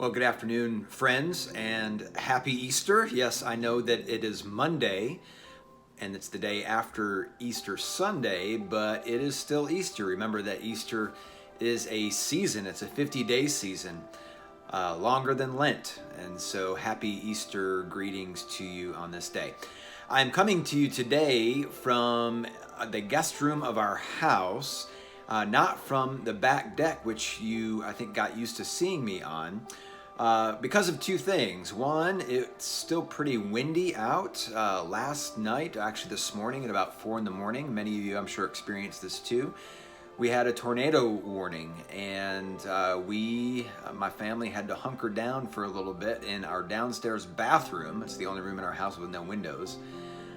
Well, good afternoon, friends, and happy Easter. Yes, I know that it is Monday, and it's the day after Easter Sunday, but it is still Easter. Remember that Easter is a season. It's a 50-day season, longer than Lent. And so happy Easter greetings to you on this day. I'm coming to you today from the guest room of our house, not from the back deck, which you, I think, got used to seeing me on, because of two things. One, it's still pretty windy out. Last night, actually this morning at about 4 in the morning, many of you I'm sure experienced this too, we had a tornado warning, and my family had to hunker down for a little bit in our downstairs bathroom. It's the only room in our house with no windows,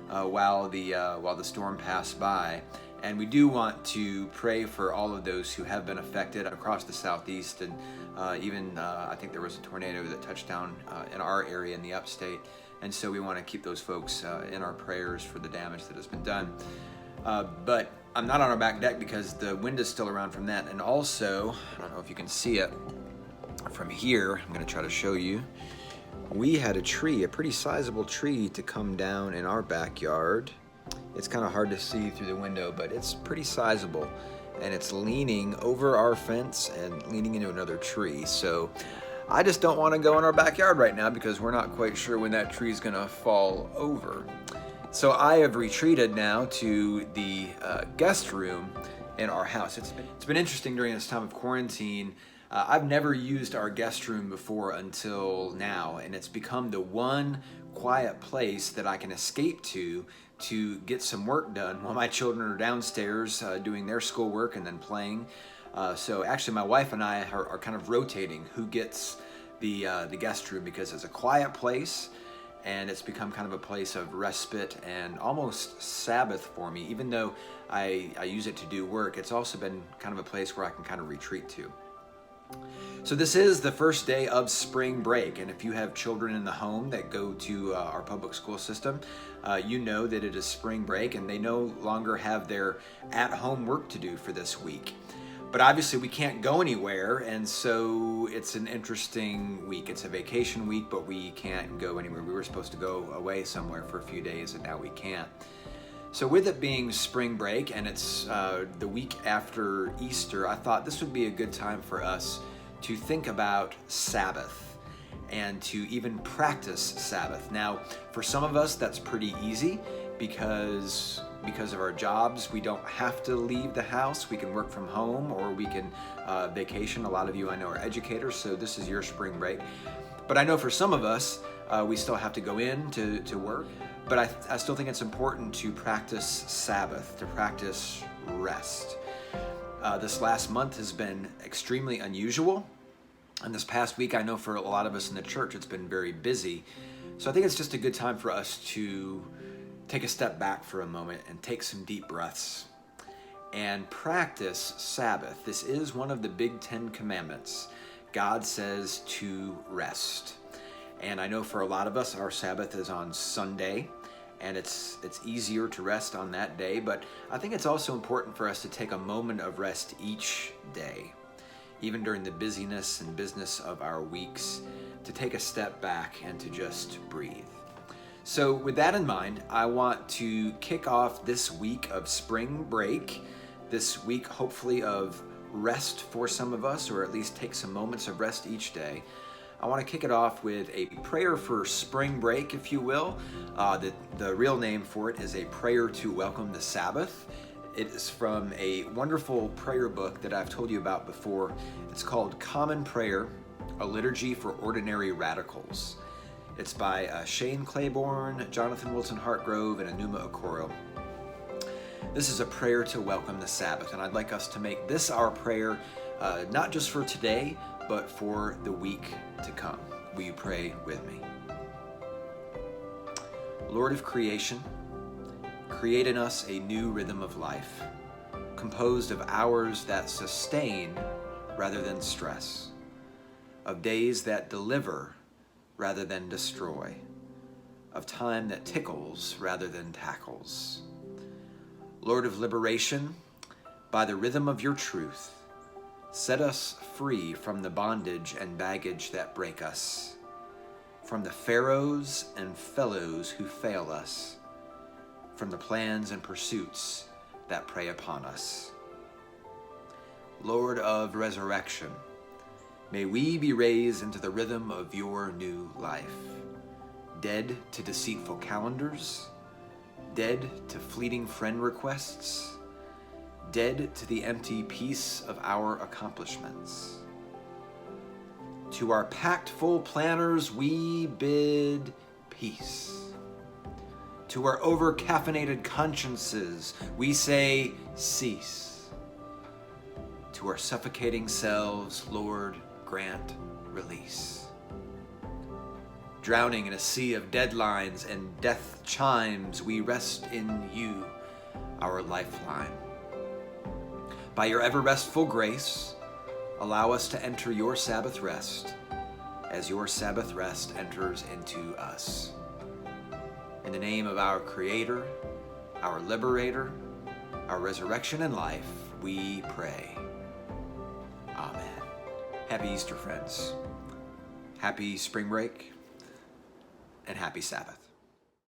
while the storm passed by. And we do want to pray for all of those who have been affected across the southeast, and even I think there was a tornado that touched down in our area in the upstate, and so we want to keep those folks in our prayers for the damage that has been done. But I'm not on our back deck because the wind is still around from that, and also, I don't know if you can see it from here, I'm going to try to show you. We had a pretty sizable tree to come down in our backyard. It's kind of hard to see through the window, but it's pretty sizable, and it's leaning over our fence and leaning into another tree. So I just don't want to go in our backyard right now because we're not quite sure when that tree is going to fall over. So I have retreated now to the guest room in our house. It's been interesting during this time of quarantine. I've never used our guest room before until now, and it's become the one quiet place that I can escape to get some work done while my children are downstairs doing their schoolwork and then playing. So actually my wife and I are kind of rotating who gets the guest room, because it's a quiet place and it's become kind of a place of respite and almost Sabbath for me. Even though I use it to do work, it's also been kind of a place where I can kind of retreat to. So this is the first day of spring break, and if you have children in the home that go to our public school system, you know that it is spring break and they no longer have their at-home work to do for this week. But obviously we can't go anywhere, and so it's an interesting week. It's a vacation week, but we can't go anywhere. We were supposed to go away somewhere for a few days, and now we can't. So with it being spring break and it's the week after Easter, I thought this would be a good time for us to think about Sabbath and to even practice Sabbath. Now, for some of us, that's pretty easy because of our jobs. We don't have to leave the house. We can work from home, or we can vacation. A lot of you I know are educators, so this is your spring break. But I know for some of us, we still have to go in to work. But I still think it's important to practice Sabbath, to practice rest. This last month has been extremely unusual. And this past week, I know for a lot of us in the church, it's been very busy. So I think it's just a good time for us to take a step back for a moment and take some deep breaths and practice Sabbath. This is one of the big 10 commandments. God says to rest. And I know for a lot of us, our Sabbath is on Sunday, and it's easier to rest on that day, but I think it's also important for us to take a moment of rest each day, even during the busyness and business of our weeks, to take a step back and to just breathe. So with that in mind, I want to kick off this week of spring break, this week hopefully of rest for some of us, or at least take some moments of rest each day. I want to kick it off with a prayer for spring break, if you will. The real name for it is a prayer to welcome the Sabbath. It is from a wonderful prayer book that I've told you about before. It's called Common Prayer, a Liturgy for Ordinary Radicals. It's by Shane Claiborne, Jonathan Wilson-Hartgroce, and Anuma Okoro. This is a prayer to welcome the Sabbath, and I'd like us to make this our prayer, not just for today, but for the week to come. Will you pray with me? Lord of creation, create in us a new rhythm of life, composed of hours that sustain rather than stress, of days that deliver rather than destroy, of time that tickles rather than tackles. Lord of liberation, by the rhythm of your truth, Set us free from the bondage and baggage that break us, from the pharaohs and fellows who fail us, from the plans and pursuits that prey upon us. Lord of resurrection, may we be raised into the rhythm of your new life, dead to deceitful calendars, dead to fleeting friend requests, dead to the empty peace of our accomplishments. To our packed full planners we bid peace. To our over-caffeinated consciences we say cease. To our suffocating selves, Lord, grant release. Drowning in a sea of deadlines and death chimes, we rest in you, our lifeline. By your ever-restful grace, allow us to enter your Sabbath rest as your Sabbath rest enters into us. In the name of our Creator, our Liberator, our resurrection and life, we pray. Amen. Happy Easter, friends. Happy spring break, and happy Sabbath.